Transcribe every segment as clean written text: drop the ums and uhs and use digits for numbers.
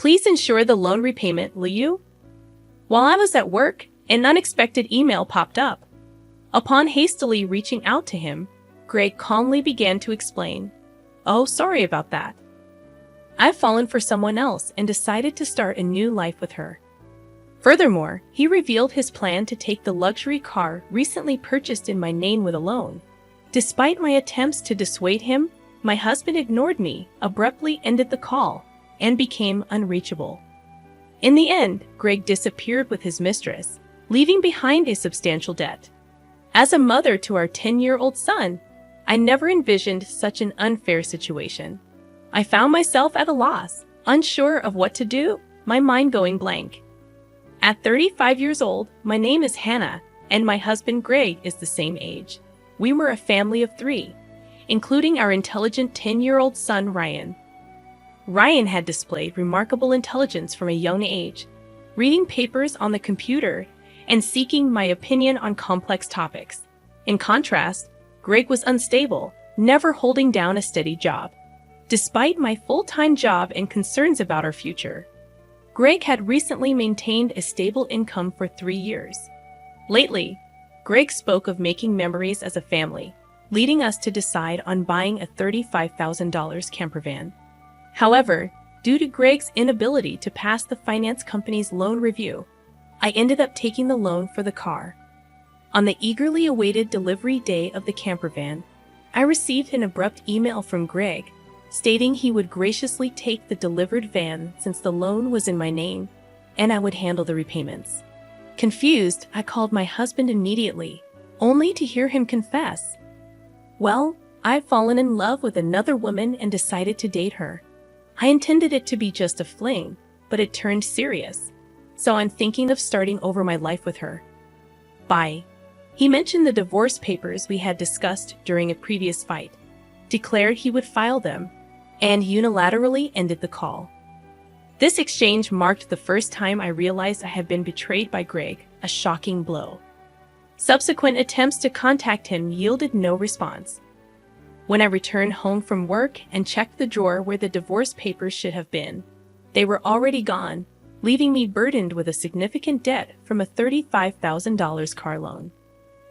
Please ensure the loan repayment, will you? While I was at work, an unexpected email popped up. Upon hastily reaching out to him, Greg calmly began to explain, "Oh, sorry about that. I've fallen for someone else and decided to start a new life with her." Furthermore, he revealed his plan to take the luxury car recently purchased in my name with a loan. Despite my attempts to dissuade him, my husband ignored me, abruptly ended the call, and became unreachable. In the end, Greg disappeared with his mistress, leaving behind a substantial debt. As a mother to our 10-year-old son, I never envisioned such an unfair situation. I found myself at a loss, unsure of what to do, my mind going blank. At 35 years old, my name is Hannah, and my husband Greg is the same age. We were a family of 3, including our intelligent 10-year-old son Ryan. Ryan had displayed remarkable intelligence from a young age, reading papers on the computer and seeking my opinion on complex topics. In contrast, Greg was unstable, never holding down a steady job. Despite my full-time job and concerns about our future, Greg had recently maintained a stable income for 3 years. Lately, Greg spoke of making memories as a family, leading us to decide on buying a $35,000 camper van. However, due to Greg's inability to pass the finance company's loan review, I ended up taking the loan for the car. On the eagerly awaited delivery day of the camper van, I received an abrupt email from Greg stating he would graciously take the delivered van since the loan was in my name, and I would handle the repayments. Confused, I called my husband immediately, only to hear him confess, "Well, I've fallen in love with another woman and decided to date her. I intended it to be just a fling, but it turned serious, so I'm thinking of starting over my life with her. Bye." He mentioned the divorce papers we had discussed during a previous fight, declared he would file them, and unilaterally ended the call. This exchange marked the first time I realized I had been betrayed by Greg, a shocking blow. Subsequent attempts to contact him yielded no response. When I returned home from work and checked the drawer where the divorce papers should have been, they were already gone, leaving me burdened with a significant debt from a $35,000 car loan.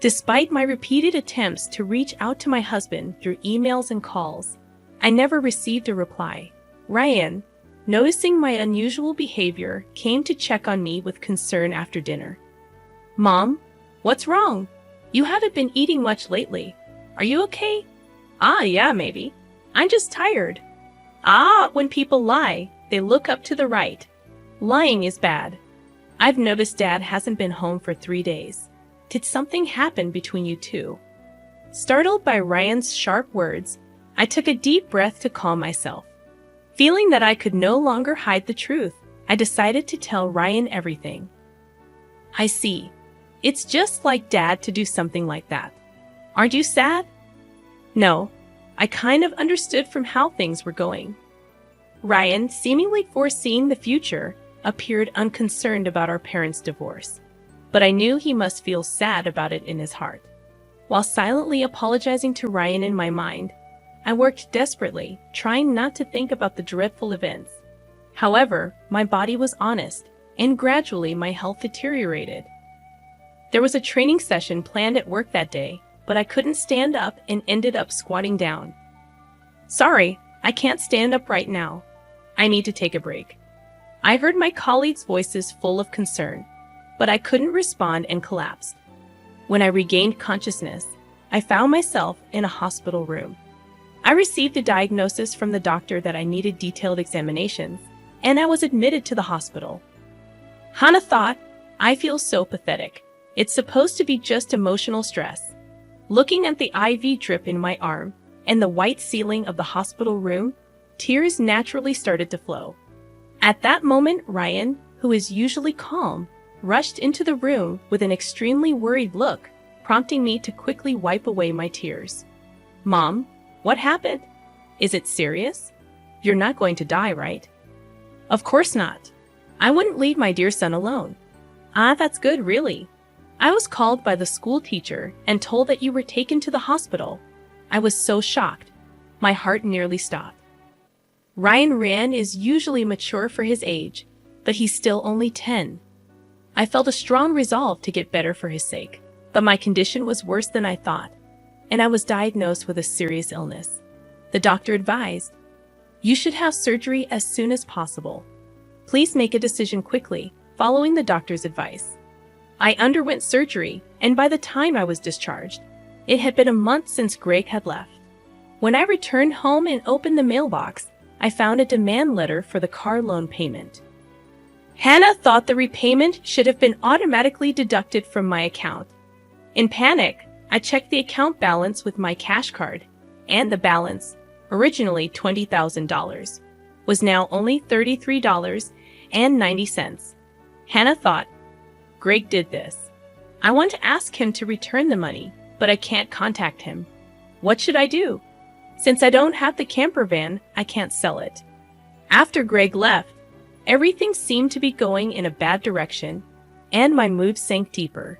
Despite my repeated attempts to reach out to my husband through emails and calls, I never received a reply. Ryan, noticing my unusual behavior, came to check on me with concern after dinner. "Mom, what's wrong? You haven't been eating much lately. Are you okay?" Yeah, maybe. I'm just tired." When people lie, they look up to the right. Lying is bad. I've noticed Dad hasn't been home for 3 days. Did something happen between you two?" Startled by Ryan's sharp words, I took a deep breath to calm myself. Feeling that I could no longer hide the truth, I decided to tell Ryan everything. "I see. It's just like Dad to do something like that. Aren't you sad?" "No. I kind of understood from how things were going." Ryan, seemingly foreseeing the future, appeared unconcerned about our parents' divorce, but I knew he must feel sad about it in his heart. While silently apologizing to Ryan in my mind, I worked desperately, trying not to think about the dreadful events. However, my body was honest, and gradually my health deteriorated. There was a training session planned at work that day, but I couldn't stand up and ended up squatting down. "Sorry, I can't stand up right now. I need to take a break." I heard my colleagues' voices full of concern, but I couldn't respond and collapsed. When I regained consciousness, I found myself in a hospital room. I received a diagnosis from the doctor that I needed detailed examinations, and I was admitted to the hospital. Hannah thought, "I feel so pathetic. It's supposed to be just emotional stress." Looking at the IV drip in my arm and the white ceiling of the hospital room, tears naturally started to flow. At that moment, Ryan, who is usually calm, rushed into the room with an extremely worried look, prompting me to quickly wipe away my tears. "Mom, what happened? Is it serious? You're not going to die, right?" "Of course not. I wouldn't leave my dear son alone." That's good, really. I was called by the school teacher and told that you were taken to the hospital. I was so shocked. My heart nearly stopped. Ryan is usually mature for his age, but he's still only 10. I felt a strong resolve to get better for his sake, but my condition was worse than I thought, and I was diagnosed with a serious illness. The doctor advised, "You should have surgery as soon as possible. Please make a decision quickly, following the doctor's advice." I underwent surgery, and by the time I was discharged, it had been a month since Greg had left. When I returned home and opened the mailbox, I found a demand letter for the car loan payment. Hannah thought the repayment should have been automatically deducted from my account. In panic, I checked the account balance with my cash card, and the balance, originally $20,000, was now only $33.90. Hannah thought, Greg did this. I want to ask him to return the money, but I can't contact him. What should I do? Since I don't have the camper van, I can't sell it. After Greg left, everything seemed to be going in a bad direction, and my mood sank deeper.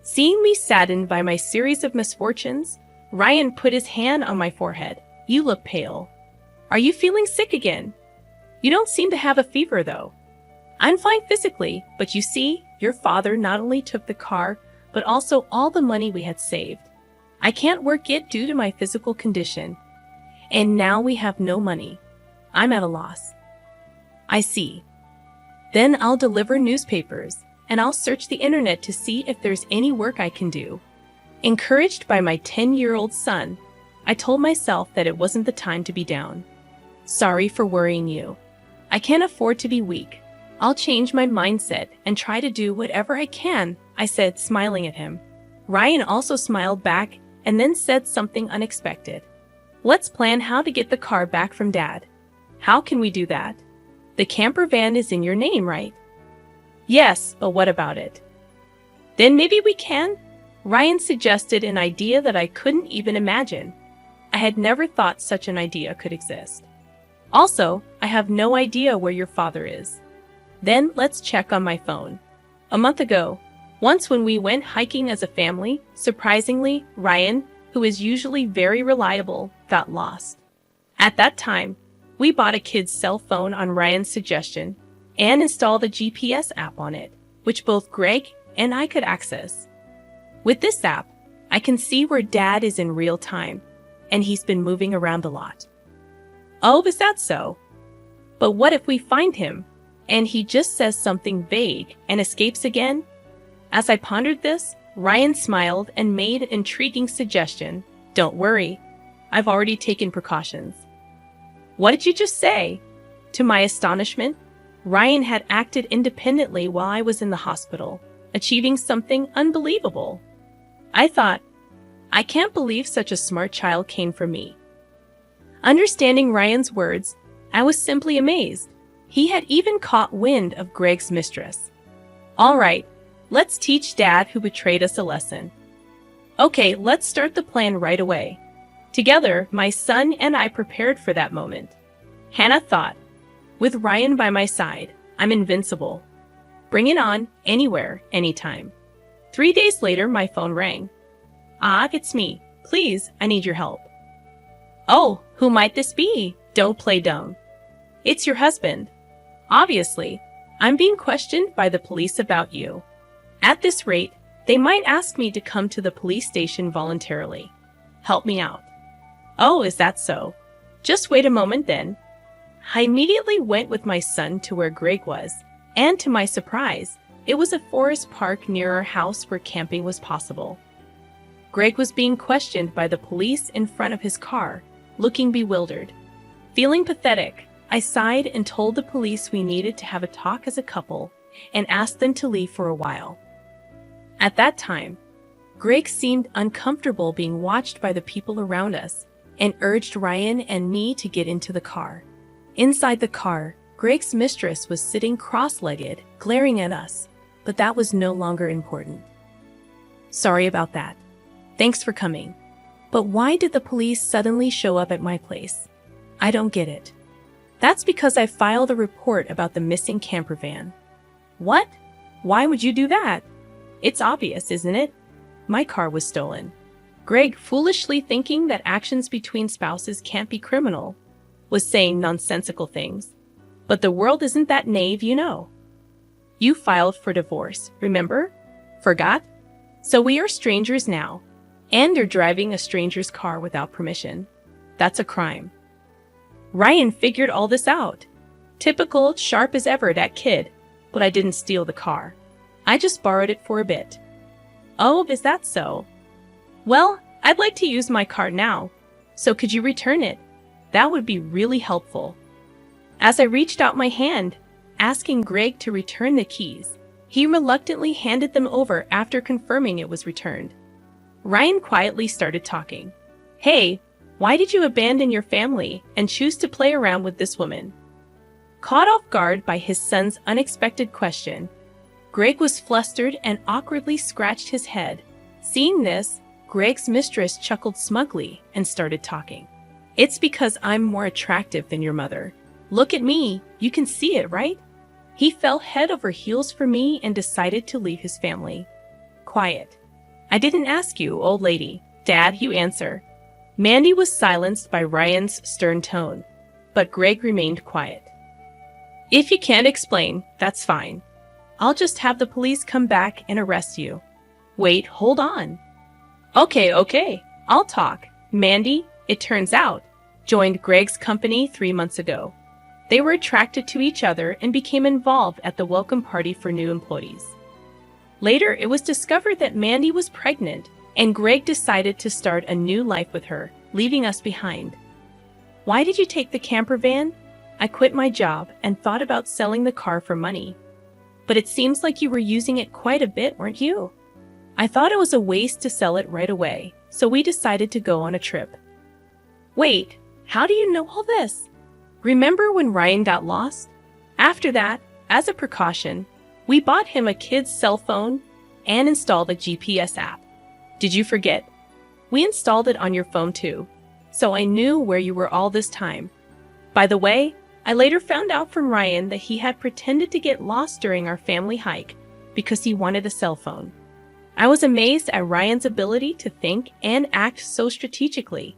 Seeing me saddened by my series of misfortunes, Ryan put his hand on my forehead. "You look pale. Are you feeling sick again? You don't seem to have a fever, though." "I'm fine physically, but you see, your father not only took the car, but also all the money we had saved. I can't work yet due to my physical condition, and now we have no money. I'm at a loss." "I see. Then I'll deliver newspapers, and I'll search the internet to see if there's any work I can do." Encouraged by my 10-year-old son, I told myself that it wasn't the time to be down. "Sorry for worrying you. I can't afford to be weak. I'll change my mindset and try to do whatever I can," I said, smiling at him. Ryan also smiled back and then said something unexpected. "Let's plan how to get the car back from Dad." "How can we do that? The camper van is in your name, right?" "Yes, but what about it?" "Then maybe we can?" Ryan suggested an idea that I couldn't even imagine. I had never thought such an idea could exist. "Also, I have no idea where your father is." "Then let's check on my phone." A month ago, once when we went hiking as a family, surprisingly, Ryan, who is usually very reliable, got lost. At that time, we bought a kid's cell phone on Ryan's suggestion and installed a GPS app on it, which both Greg and I could access. With this app, I can see where Dad is in real time, and he's been moving around a lot. "Oh, is that so? But what if we find him, and he just says something vague and escapes again?" As I pondered this, Ryan smiled and made an intriguing suggestion. "Don't worry, I've already taken precautions." "What did you just say?" To my astonishment, Ryan had acted independently while I was in the hospital, achieving something unbelievable. I thought, I can't believe such a smart child came from me. Understanding Ryan's words, I was simply amazed. He had even caught wind of Greg's mistress. "All right, let's teach Dad who betrayed us a lesson." "Okay, let's start the plan right away." Together, my son and I prepared for that moment. Hannah thought, with Ryan by my side, I'm invincible. Bring it on, anywhere, anytime. 3 days later, my phone rang. "Ah, it's me. Please, I need your help." "Oh, who might this be? Don't play dumb." "It's your husband. Obviously, I'm being questioned by the police about you. At this rate, they might ask me to come to the police station voluntarily. Help me out." "Oh, is that so? Just wait a moment then." I immediately went with my son to where Greg was, and to my surprise, it was a forest park near our house where camping was possible. Greg was being questioned by the police in front of his car, looking bewildered. Feeling pathetic, I sighed and told the police we needed to have a talk as a couple and asked them to leave for a while. At that time, Greg seemed uncomfortable being watched by the people around us and urged Ryan and me to get into the car. Inside the car, Greg's mistress was sitting cross-legged, glaring at us, but that was no longer important. "Sorry about that. Thanks for coming. But why did the police suddenly show up at my place? I don't get it." "That's because I filed a report about the missing camper van." "What? Why would you do that?" "It's obvious, isn't it? My car was stolen." Greg, foolishly thinking that actions between spouses can't be criminal, was saying nonsensical things. But the world isn't that naive, you know. You filed for divorce, remember? Forgot? So we are strangers now. And you're driving a stranger's car without permission. That's a crime. Ryan figured all this out. Typical, sharp as ever, that kid. But I didn't steal the car. I just borrowed it for a bit. Oh, is that so? Well, I'd like to use my car now. So could you return it? That would be really helpful. As I reached out my hand, asking Greg to return the keys, he reluctantly handed them over after confirming it was returned. Ryan quietly started talking. Hey, why did you abandon your family and choose to play around with this woman? Caught off guard by his son's unexpected question, Greg was flustered and awkwardly scratched his head. Seeing this, Greg's mistress chuckled smugly and started talking. It's because I'm more attractive than your mother. Look at me, you can see it, right? He fell head over heels for me and decided to leave his family. Quiet. I didn't ask you, old lady. Dad, you answer. Mandy was silenced by Ryan's stern tone, but Greg remained quiet. If you can't explain, that's fine. I'll just have the police come back and arrest you. Wait, hold on. Okay, I'll talk. Mandy, it turns out, joined Greg's company 3 months ago. They were attracted to each other and became involved at the welcome party for new employees. Later, it was discovered that Mandy was pregnant, and Greg decided to start a new life with her, leaving us behind. Why did you take the camper van? I quit my job and thought about selling the car for money. But it seems like you were using it quite a bit, weren't you? I thought it was a waste to sell it right away, so we decided to go on a trip. Wait, how do you know all this? Remember when Ryan got lost? After that, as a precaution, we bought him a kid's cell phone and installed a GPS app. Did you forget? We installed it on your phone too, so I knew where you were all this time. By the way, I later found out from Ryan that he had pretended to get lost during our family hike because he wanted a cell phone. I was amazed at Ryan's ability to think and act so strategically.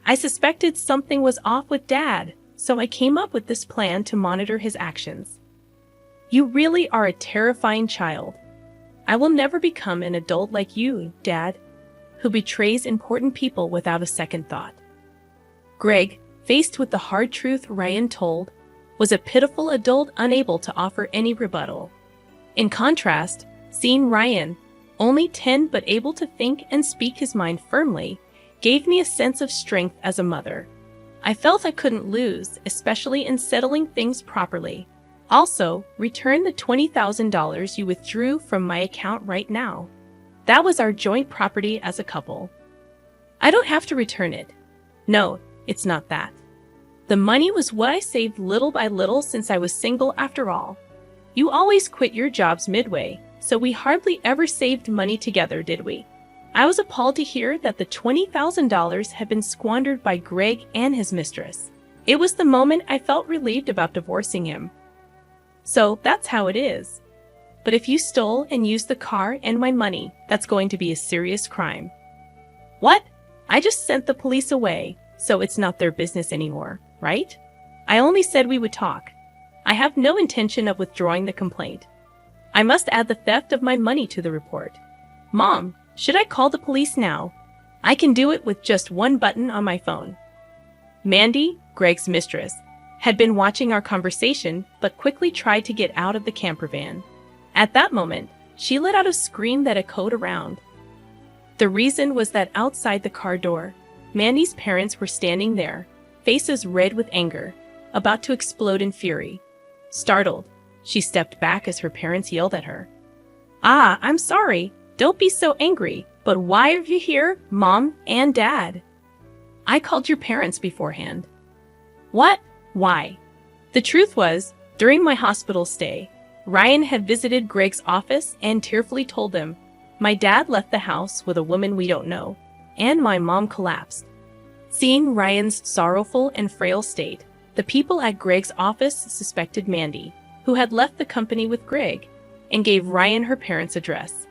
I suspected something was off with Dad, so I came up with this plan to monitor his actions. You really are a terrifying child. I will never become an adult like you, Dad, who betrays important people without a second thought. Greg, faced with the hard truth Ryan told, was a pitiful adult unable to offer any rebuttal. In contrast, seeing Ryan, only 10 but able to think and speak his mind firmly, gave me a sense of strength as a mother. I felt I couldn't lose, especially in settling things properly. Also, return the $20,000 you withdrew from my account right now. That was our joint property as a couple. I don't have to return it. No, it's not that. The money was what I saved little by little since I was single after all. You always quit your jobs midway, so we hardly ever saved money together, did we? I was appalled to hear that the $20,000 had been squandered by Greg and his mistress. It was the moment I felt relieved about divorcing him. So that's how it is. But if you stole and used the car and my money, that's going to be a serious crime. What? I just sent the police away, so it's not their business anymore, right? I only said we would talk. I have no intention of withdrawing the complaint. I must add the theft of my money to the report. Mom, should I call the police now? I can do it with just one button on my phone. Mandy, Greg's mistress, had been watching our conversation but quickly tried to get out of the camper van. At that moment, she let out a scream that echoed around. The reason was that outside the car door, Mandy's parents were standing there, faces red with anger, about to explode in fury. Startled, she stepped back as her parents yelled at her. "Ah, I'm sorry. Don't be so angry. But why are you here, Mom and Dad? I called your parents beforehand." What? Why? The truth was, during my hospital stay, Ryan had visited Greg's office and tearfully told them, "My dad left the house with a woman we don't know, and my mom collapsed." Seeing Ryan's sorrowful and frail state, the people at Greg's office suspected Mandy, who had left the company with Greg, and gave Ryan her parents' address.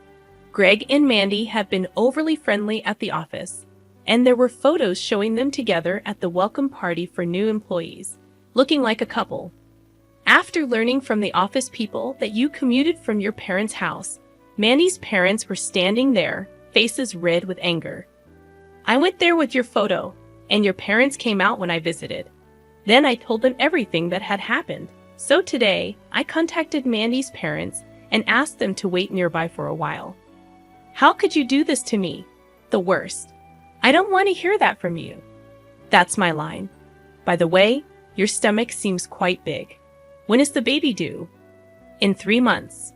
Greg and Mandy had been overly friendly at the office. and there were photos showing them together at the welcome party for new employees, looking like a couple. After learning from the office people that you commuted from your parents' house, Mandy's parents were standing there, faces red with anger. I went there with your photo, and your parents came out when I visited. Then I told them everything that had happened. So today, I contacted Mandy's parents and asked them to wait nearby for a while. How could you do this to me? The worst. I don't want to hear that from you. That's my line. By the way, your stomach seems quite big. When is the baby due? In 3 months.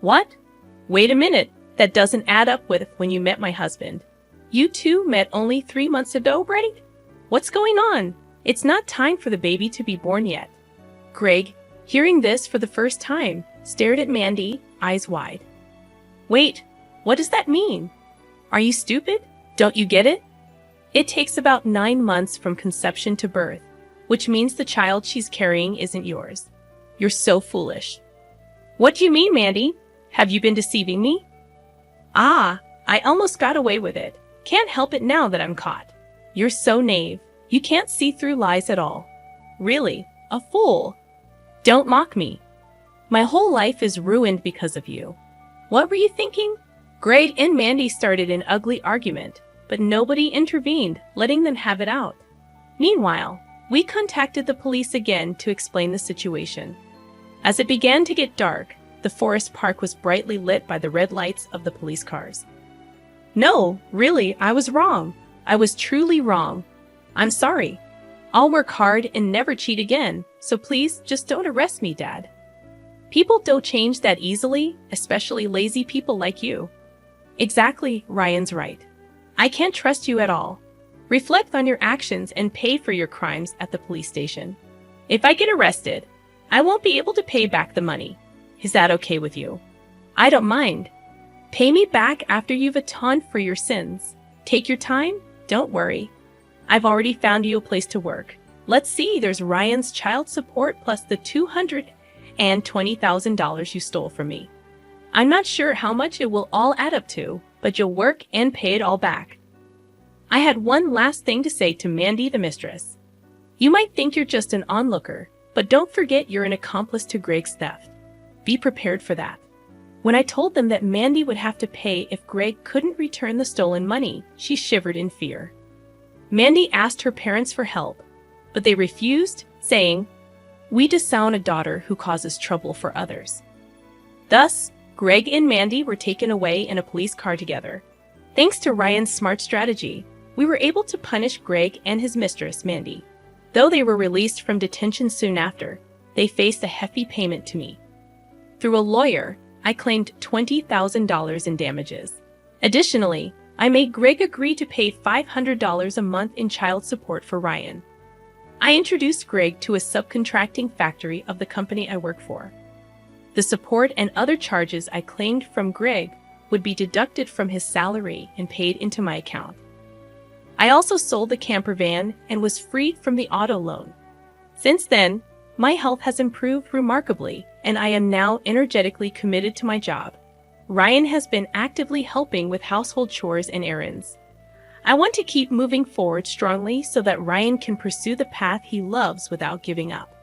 What? Wait a minute, that doesn't add up with when you met my husband. You two met only 3 months ago, right? What's going on? It's not time for the baby to be born yet. Greg, hearing this for the first time, stared at Mandy, eyes wide. Wait, what does that mean? Are you stupid? Don't you get it? It takes about 9 months from conception to birth, which means the child she's carrying isn't yours. You're so foolish. What do you mean, Mandy? Have you been deceiving me? Ah, I almost got away with it. Can't help it now that I'm caught. You're so naive. You can't see through lies at all. Really, a fool. Don't mock me. My whole life is ruined because of you. What were you thinking? Greg and Mandy started an ugly argument, but nobody intervened, letting them have it out. Meanwhile, we contacted the police again to explain the situation. As it began to get dark, the forest park was brightly lit by the red lights of the police cars. No, really, I was wrong. I was truly wrong. I'm sorry. I'll work hard and never cheat again, so please just don't arrest me, Dad. People don't change that easily, especially lazy people like you. Exactly, Ryan's right. I can't trust you at all. Reflect on your actions and pay for your crimes at the police station. If I get arrested, I won't be able to pay back the money. Is that okay with you? I don't mind. Pay me back after you've atoned for your sins. Take your time, don't worry. I've already found you a place to work. Let's see, there's Ryan's child support plus the $220,000 you stole from me. I'm not sure how much it will all add up to, but you'll work and pay it all back. I had one last thing to say to Mandy the mistress. You might think you're just an onlooker, but don't forget you're an accomplice to Greg's theft. Be prepared for that. When I told them that Mandy would have to pay if Greg couldn't return the stolen money, she shivered in fear. Mandy asked her parents for help, but they refused, saying, "We disown a daughter who causes trouble for others." Thus, Greg and Mandy were taken away in a police car together. Thanks to Ryan's smart strategy, we were able to punish Greg and his mistress, Mandy. Though they were released from detention soon after, they faced a hefty payment to me. Through a lawyer, I claimed $20,000 in damages. Additionally, I made Greg agree to pay $500 a month in child support for Ryan. I introduced Greg to a subcontracting factory of the company I work for. The support and other charges I claimed from Greg would be deducted from his salary and paid into my account. I also sold the camper van and was freed from the auto loan. Since then, my health has improved remarkably, and I am now energetically committed to my job. Ryan has been actively helping with household chores and errands. I want to keep moving forward strongly so that Ryan can pursue the path he loves without giving up.